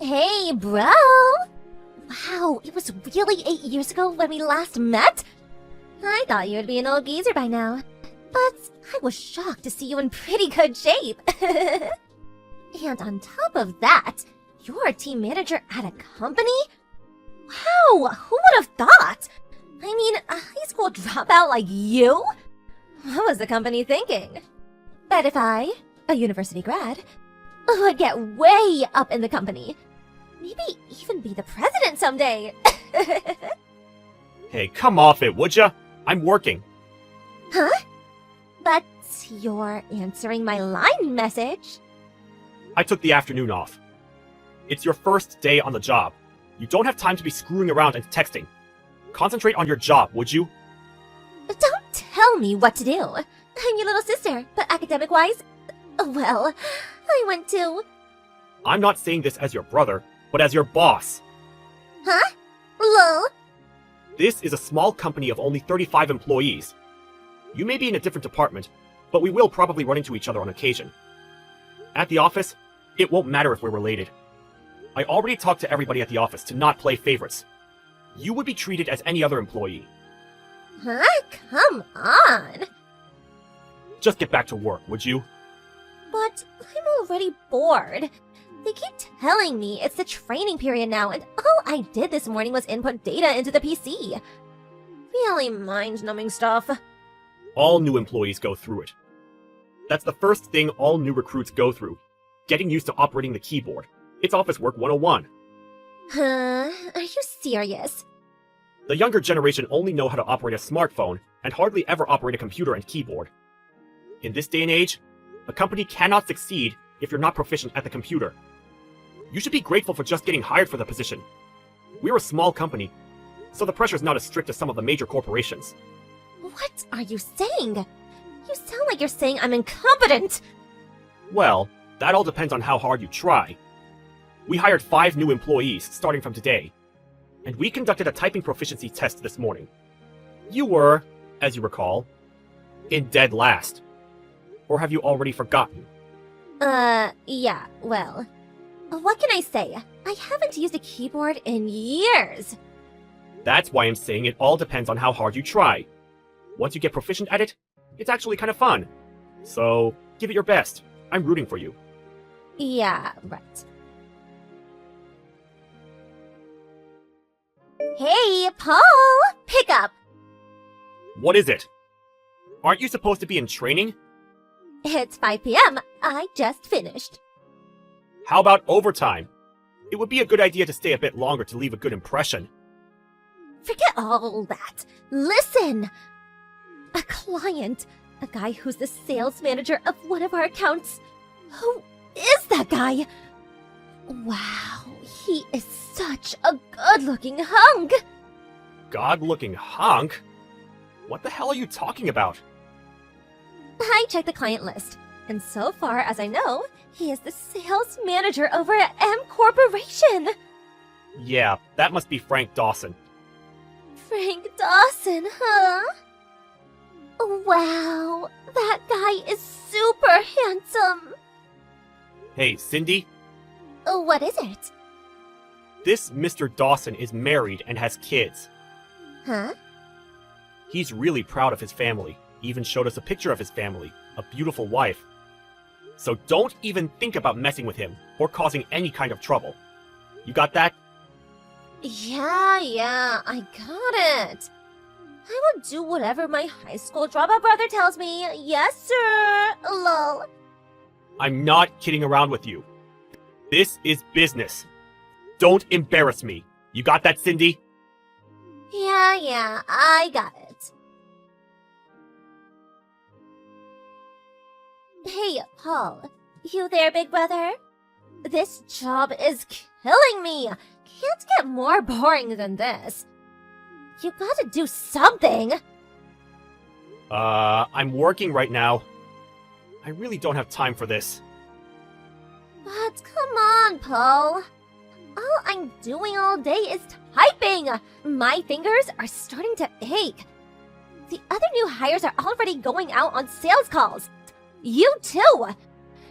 Hey, bro! Wow, it was really 8 years ago when we last met? I thought you would be an old geezer by now. But I was shocked to see you in pretty good shape. And on top of that, you're a team manager at a company? Wow, who would have thought? I mean, a high school dropout like you? What was the company thinking? But if I, a university grad, would get way up in the company, maybe even be the president someday. Hey, come off it, would ya? I'm working. Huh? But you're answering my line message. I took the afternoon off. It's your first day on the job. You don't have time to be screwing around and texting. Concentrate on your job, would you? Don't tell me what to do. I'm your little sister, but academic-wise, well, I went to... I'm not saying this as your brother, but as your boss. Huh? Lol. This is a small company of only 35 employees. You may be in a different department, but we will probably run into each other on occasion. At the office, it won't matter if we're related. I already talked to everybody at the office to not play favorites. You would be treated as any other employee. Huh? Come on. Just get back to work, would you? But I'm already bored. They keep telling me it's the training period now, and all I did this morning was input data into the PC. Really mind-numbing stuff. All new employees go through it. That's the first thing all new recruits go through. Getting used to operating the keyboard. It's Office Work 101. Huh? Are you serious? The younger generation only know how to operate a smartphone and hardly ever operate a computer and keyboard. In this day and age, a company cannot succeed if you're not proficient at the computer. You should be grateful for just getting hired for the position. We're a small company, so the pressure's not as strict as some of the major corporations. What are you saying? You sound like you're saying I'm incompetent! Well, that all depends on how hard you try. We hired 5 new employees starting from today, and we conducted a typing proficiency test this morning. You were, as you recall, in dead last. Or have you already forgotten? Yeah, well... What can I say? I haven't used a keyboard in years. That's why I'm saying it all depends on how hard you try. Once you get proficient at it, it's actually kind of fun. So, give it your best. I'm rooting for you. Yeah, right. Hey, Paul! Pick up! What is it? Aren't you supposed to be in training? It's 5 p.m. I just finished. How about overtime? It would be a good idea to stay a bit longer to leave a good impression. Forget all that. Listen! A client, a guy who's the sales manager of one of our accounts. Who is that guy? Wow, he is such a good-looking hunk! God-looking hunk? What the hell are you talking about? I checked the client list, and so far as I know, he is the sales manager over at M Corporation! Yeah, that must be Frank Dawson. Frank Dawson, huh? Wow, that guy is super handsome! Hey, Cindy? What is it? This Mr. Dawson is married and has kids. Huh? He's really proud of his family. Even showed us a picture of his family, a beautiful wife. So don't even think about messing with him or causing any kind of trouble. You got that? Yeah, I got it. I will do whatever my high school dropout brother tells me. Yes, sir. Lol. I'm not kidding around with you. This is business. Don't embarrass me. You got that, Cindy? Yeah, I got it. Hey, Paul. You there, big brother? This job is killing me. Can't get more boring than this. You gotta do something. I'm working right now. I really don't have time for this. But come on, Paul. All I'm doing all day is typing. My fingers are starting to ache. The other new hires are already going out on sales calls. You too.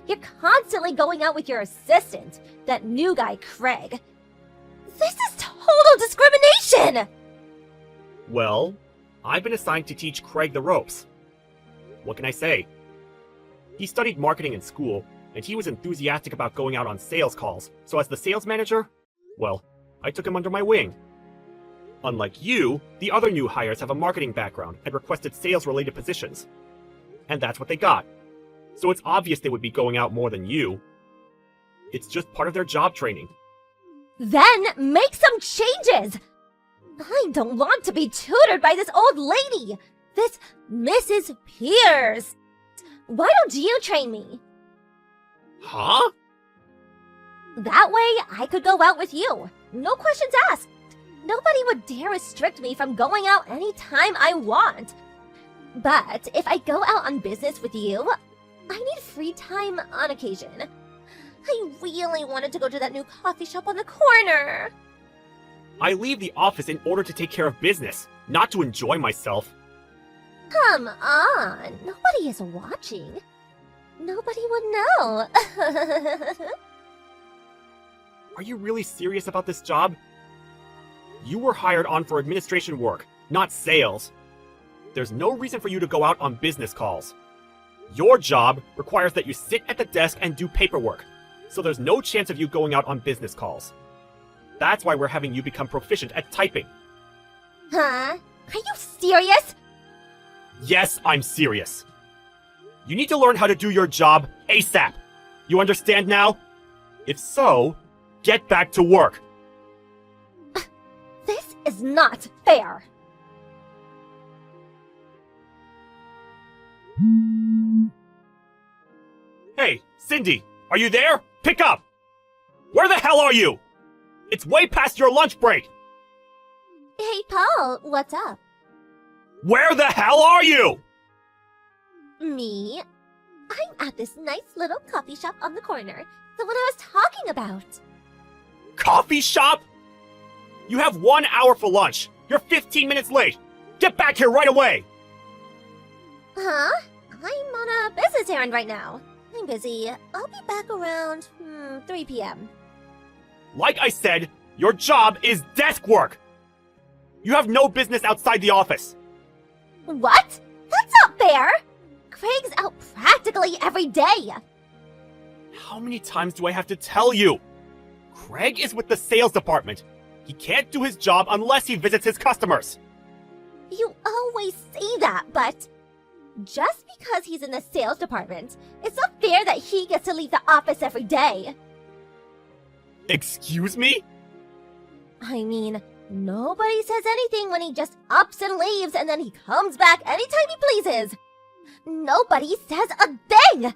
You're constantly going out with your assistant, that new guy, Craig. This is total discrimination! Well, I've been assigned to teach Craig the ropes. What can I say? He studied marketing in school, and he was enthusiastic about going out on sales calls, so as the sales manager, well, I took him under my wing. Unlike you, the other new hires have a marketing background and requested sales-related positions. And that's what they got. So it's obvious they would be going out more than you. It's just part of their job training. Then make some changes! I don't want to be tutored by this old lady! This Mrs. Pierce! Why don't you train me? Huh? That way I could go out with you. No questions asked. Nobody would dare restrict me from going out anytime I want. But if I go out on business with you, I need free time on occasion. I really wanted to go to that new coffee shop on the corner. I leave the office in order to take care of business, not to enjoy myself. Come on, nobody is watching. Nobody would know. Are you really serious about this job? You were hired on for administration work, not sales. There's no reason for you to go out on business calls. Your job requires that you sit at the desk and do paperwork, so there's no chance of you going out on business calls. That's why we're having you become proficient at typing. Huh? Are you serious? Yes, I'm serious. You need to learn how to do your job ASAP. You understand now? If so, get back to work. This is not fair. Hey, Cindy, are you there? Pick up! Where the hell are you? It's way past your lunch break! Hey, Paul, what's up? Where the hell are you? Me? I'm at this nice little coffee shop on the corner, the one I was talking about. Coffee shop? You have 1 hour for lunch. You're 15 minutes late. Get back here right away! Huh? I'm on a business errand right now. I'm busy. I'll be back around 3 p.m. Like I said, your job is desk work. You have no business outside the office. What? That's not fair! Craig's out practically every day. How many times do I have to tell you? Craig is with the sales department. He can't do his job unless he visits his customers. You always say that, but just because he's in the sales department, it's not fair that he gets to leave the office every day. Excuse me? I mean, nobody says anything when he just ups and leaves and then he comes back anytime he pleases. Nobody says a thing!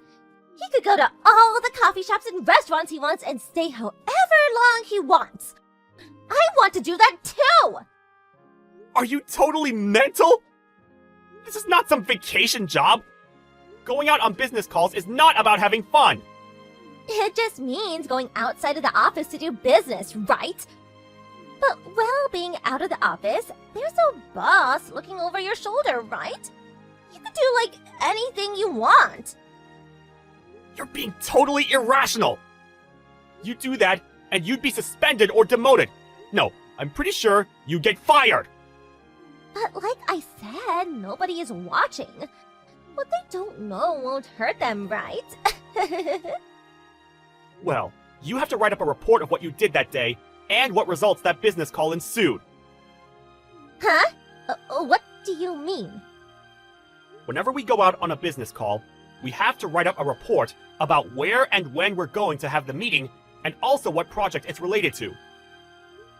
He could go to all the coffee shops and restaurants he wants and stay however long he wants. I want to do that too! Are you totally mental? This is not some vacation job. Going out on business calls is not about having fun. It just means going outside of the office to do business, right? But while being out of the office, there's a boss looking over your shoulder, right? You could do, like, anything you want. You're being totally irrational. You do that, and you'd be suspended or demoted. No, I'm pretty sure you'd get fired. But like I said, nobody is watching. What they don't know won't hurt them, right? Well, you have to write up a report of what you did that day and what results that business call ensued. Huh? What do you mean? Whenever we go out on a business call, we have to write up a report about where and when we're going to have the meeting and also what project it's related to.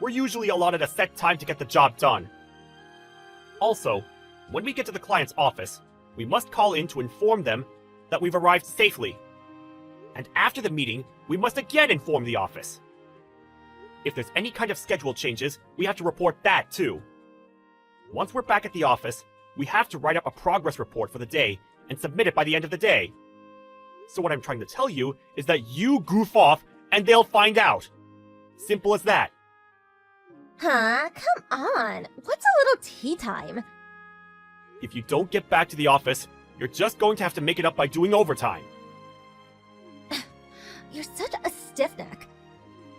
We're usually allotted a set time to get the job done. Also, when we get to the client's office, we must call in to inform them that we've arrived safely. And after the meeting, we must again inform the office. If there's any kind of schedule changes, we have to report that too. Once we're back at the office, we have to write up a progress report for the day and submit it by the end of the day. So what I'm trying to tell you is that you goof off and they'll find out. Simple as that. Huh? Come on. What's a little tea time? If you don't get back to the office, you're just going to have to make it up by doing overtime. you're such a stiff neck.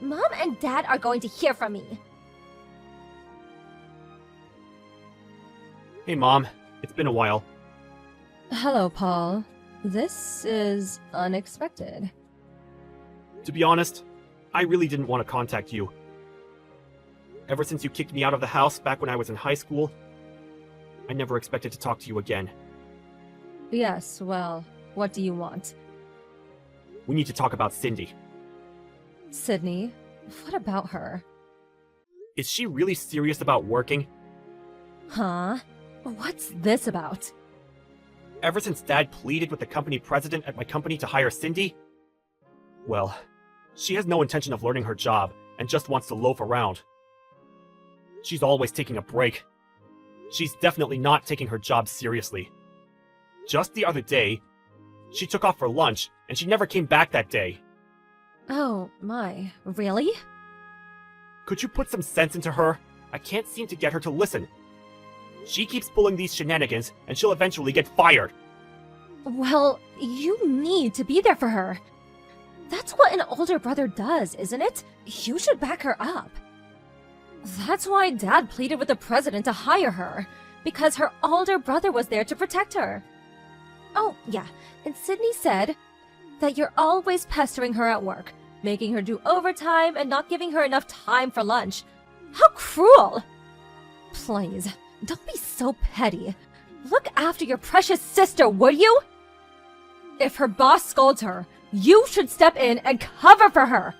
Mom and Dad are going to hear from me. Hey, Mom. It's been a while. Hello, Paul. This is unexpected. To be honest, I really didn't want to contact you. Ever since you kicked me out of the house back when I was in high school, I never expected to talk to you again. Yes, well, what do you want? We need to talk about Cindy. Sydney, what about her? Is she really serious about working? Huh? What's this about? Ever since Dad pleaded with the company president at my company to hire Cindy? Well, she has no intention of learning her job and just wants to loaf around. She's always taking a break. She's definitely not taking her job seriously. Just the other day, she took off for lunch and she never came back that day. Oh, my. Really? Could you put some sense into her? I can't seem to get her to listen. She keeps pulling these shenanigans and she'll eventually get fired. Well, you need to be there for her. That's what an older brother does, isn't it? You should back her up. That's why Dad pleaded with the president to hire her, because her older brother was there to protect her. Oh, yeah, and Sydney said that you're always pestering her at work, making her do overtime and not giving her enough time for lunch. How cruel! Please, don't be so petty. Look after your precious sister, would you? If her boss scolds her, you should step in and cover for her.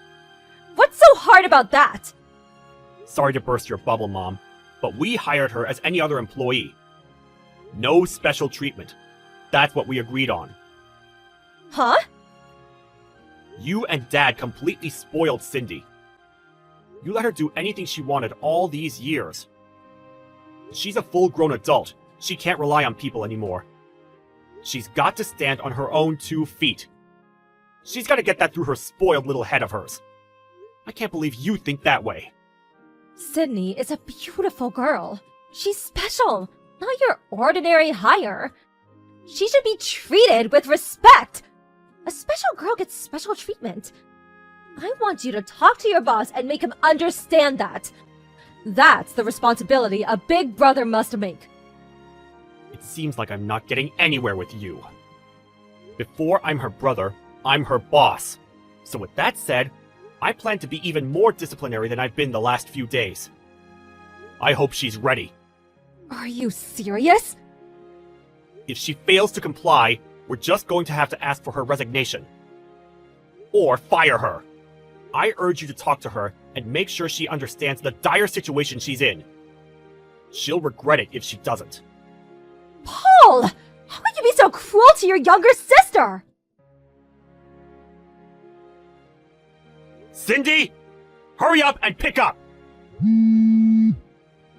What's so hard about that? Sorry to burst your bubble, Mom, but we hired her as any other employee. No special treatment. That's what we agreed on. Huh? You and Dad completely spoiled Cindy. You let her do anything she wanted all these years. She's a full-grown adult. She can't rely on people anymore. She's got to stand on her own 2 feet. She's got to get that through her spoiled little head of hers. I can't believe you think that way. Sydney is a beautiful girl. She's special, not your ordinary hire. She should be treated with respect. A special girl gets special treatment. I want you to talk to your boss and make him understand that. That's the responsibility a big brother must make. It seems like I'm not getting anywhere with you. Before I'm her brother, I'm her boss. So with that said, I plan to be even more disciplinary than I've been the last few days. I hope she's ready. Are you serious? If she fails to comply, we're just going to have to ask for her resignation. Or fire her. I urge you to talk to her and make sure she understands the dire situation she's in. She'll regret it if she doesn't. Paul! How could you be so cruel to your younger sister? Cindy! Hurry up and pick up!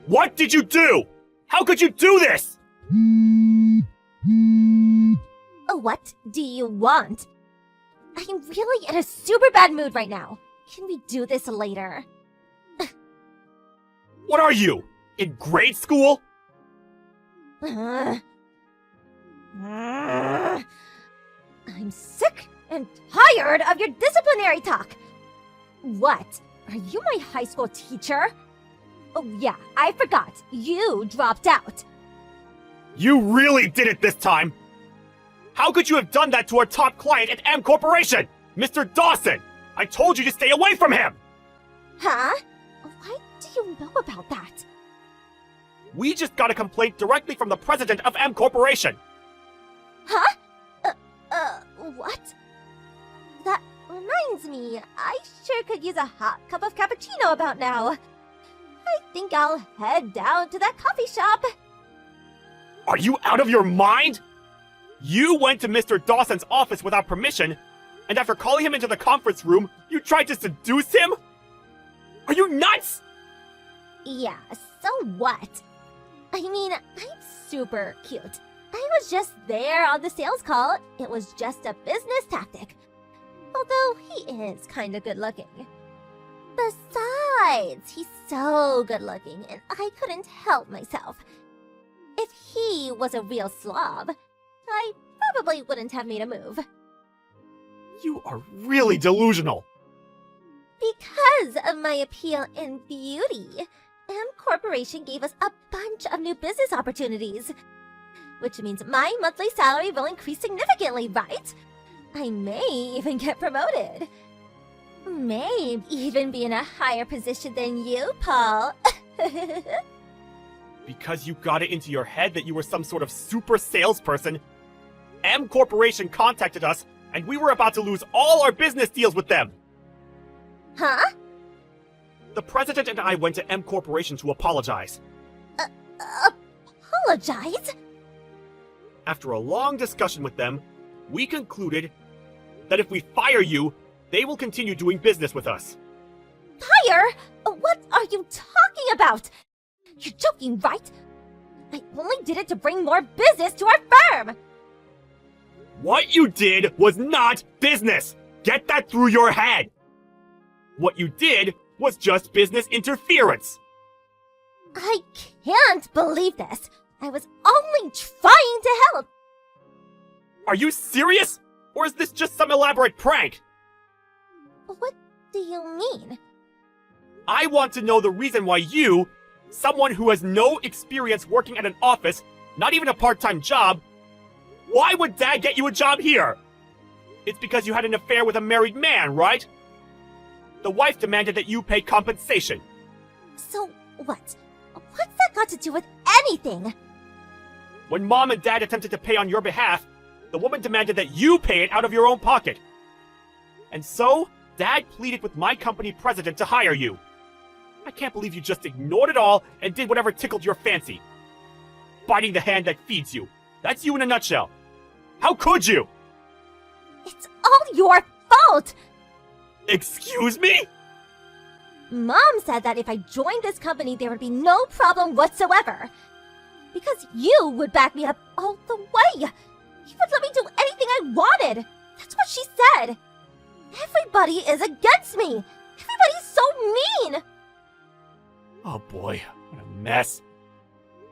What did you do? How could you do this? What do you want? I'm really in a super bad mood right now. Can we do this later? What are you? In grade school? I'm sick and tired of your disciplinary talk. What? Are you my high school teacher? Oh yeah, I forgot. You dropped out. You really did it this time! How could you have done that to our top client at M Corporation? Mr. Dawson! I told you to stay away from him! Huh? Why do you know about that? We just got a complaint directly from the president of M Corporation! Huh? What? That reminds me, I sure could use a hot cup of cappuccino about now. I think I'll head down to that coffee shop. Are you out of your mind? You went to Mr. Dawson's office without permission, and after calling him into the conference room, you tried to seduce him? Are you nuts? Yeah, so what? I mean, I'm super cute. I was just there on the sales call. It was just a business tactic. Although he is kinda good looking. Besides, he's so good looking, and I couldn't help myself. If he was a real slob, I probably wouldn't have made a move. You are really delusional. Because of my appeal in beauty, M Corporation gave us a bunch of new business opportunities. Which means my monthly salary will increase significantly, right? I may even get promoted. May even be in a higher position than you, Paul. Because you got it into your head that you were some sort of super salesperson, M Corporation contacted us, and we were about to lose all our business deals with them. Huh? The president and I went to M Corporation to apologize. Apologize? After a long discussion with them, we concluded that if we fire you, they will continue doing business with us. Fire? What are you talking about? You're joking, right? I only did it to bring more business to our firm! What you did was not business! Get that through your head! What you did was just business interference! I can't believe this! I was only trying to help! Are you serious? Or is this just some elaborate prank? What do you mean? I want to know the reason why you, someone who has no experience working at an office, not even a part-time job, why would Dad get you a job here? It's because you had an affair with a married man, right? The wife demanded that you pay compensation. So, what? What's that got to do with anything? When Mom and Dad attempted to pay on your behalf, the woman demanded that you pay it out of your own pocket. And so, Dad pleaded with my company president to hire you. I can't believe you just ignored it all and did whatever tickled your fancy. Biting the hand that feeds you. That's you in a nutshell. How could you? It's all your fault! Excuse me? Mom said that if I joined this company, there would be no problem whatsoever. Because you would back me up all the way. You would let me do anything I wanted. That's what she said. Everybody is against me. Everybody's so mean. Oh boy, what a mess.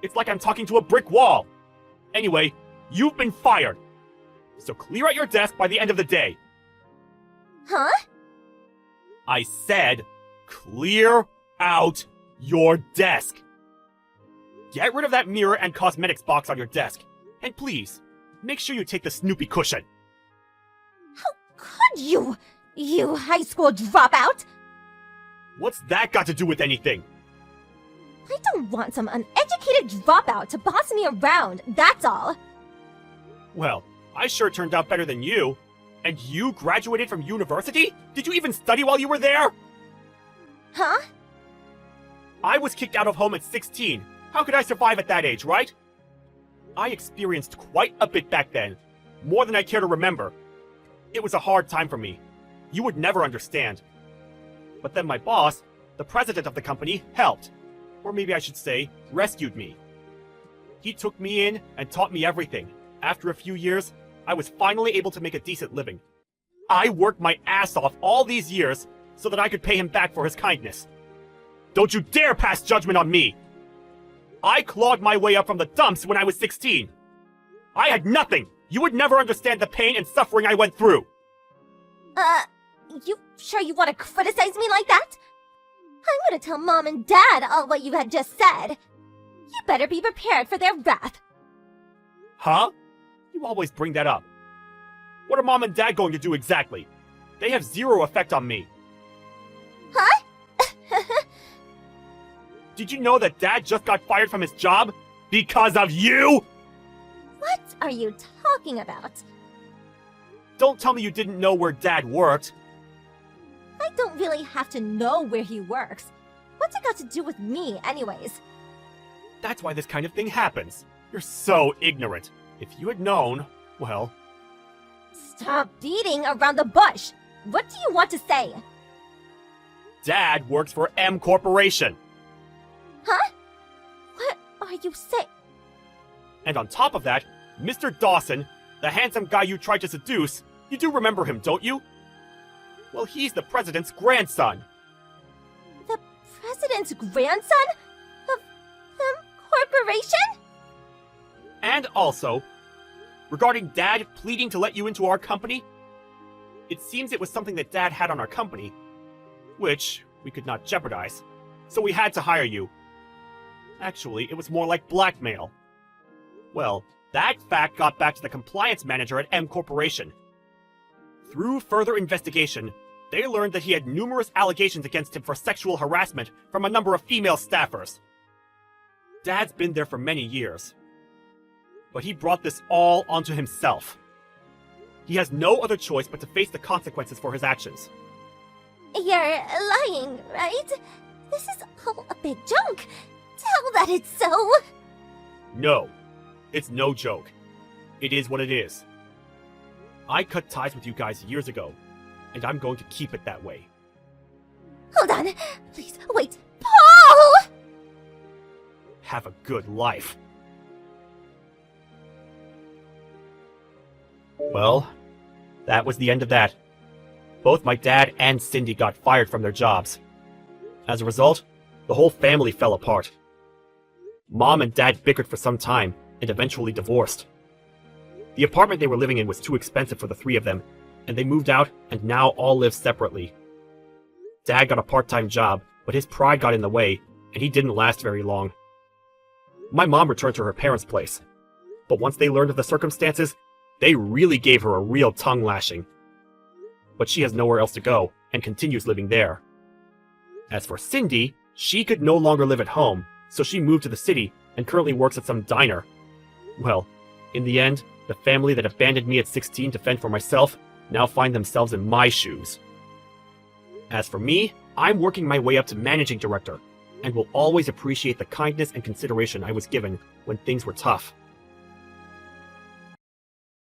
It's like I'm talking to a brick wall. Anyway, you've been fired. So clear out your desk by the end of the day. Huh? I said, clear out your desk. Get rid of that mirror and cosmetics box on your desk. And please, make sure you take the Snoopy cushion. How could you? You high school dropout? What's that got to do with anything? I don't want some uneducated dropout to boss me around, that's all. Well, I sure turned out better than you. And you graduated from university? Did you even study while you were there? Huh? I was kicked out of home at 16. How could I survive at that age, right? I experienced quite a bit back then. More than I care to remember. It was a hard time for me. You would never understand. But then my boss, the president of the company, helped. Or maybe I should say, rescued me. He took me in and taught me everything. After a few years, I was finally able to make a decent living. I worked my ass off all these years so that I could pay him back for his kindness. Don't you dare pass judgment on me! I clawed my way up from the dumps when I was 16. I had nothing! You would never understand the pain and suffering I went through! You sure you want to criticize me like that? I'm gonna tell Mom and Dad all what you had just said. You better be prepared for their wrath. Huh? You always bring that up. What are Mom and Dad going to do exactly? They have zero effect on me. Huh? Did you know that Dad just got fired from his job? Because of you? What are you talking about? Don't tell me you didn't know where Dad worked. I don't really have to know where he works. What's it got to do with me, anyways? That's why this kind of thing happens. You're so ignorant. If you had known, well... Stop beating around the bush! What do you want to say? Dad works for M Corporation. Huh? What are you saying? And on top of that, Mr. Dawson, the handsome guy you tried to seduce, you do remember him, don't you? Well, he's the president's grandson. The president's grandson? Of M Corporation? And also, regarding Dad pleading to let you into our company, It seems it was something that Dad had on our company, which we could not jeopardize, so we had to hire you. Actually, it was more like blackmail. Well, that fact got back to the compliance manager at M Corporation. Through further investigation, they learned that he had numerous allegations against him for sexual harassment from a number of female staffers. Dad's been there for many years, but he brought this all onto himself. He has no other choice but to face the consequences for his actions. You're lying, right? This is all a big joke. Tell that it's so. No, it's no joke. It is what it is. I cut ties with you guys years ago, and I'm going to keep it that way. Hold on. Please, wait. Paul! Have a good life. Well, that was the end of that. Both my dad and Cindy got fired from their jobs. As a result, the whole family fell apart. Mom and Dad bickered for some time and eventually divorced. The apartment they were living in was too expensive for the three of them, and they moved out and now all live separately. Dad got a part-time job, but his pride got in the way, and he didn't last very long. My mom returned to her parents' place, but once they learned of the circumstances, they really gave her a real tongue lashing. But she has nowhere else to go, and continues living there. As for Cindy, she could no longer live at home, so she moved to the city and currently works at some diner. Well, in the end, the family that abandoned me at 16 to fend for myself now find themselves in my shoes. As for me, I'm working my way up to managing director, and will always appreciate the kindness and consideration I was given when things were tough.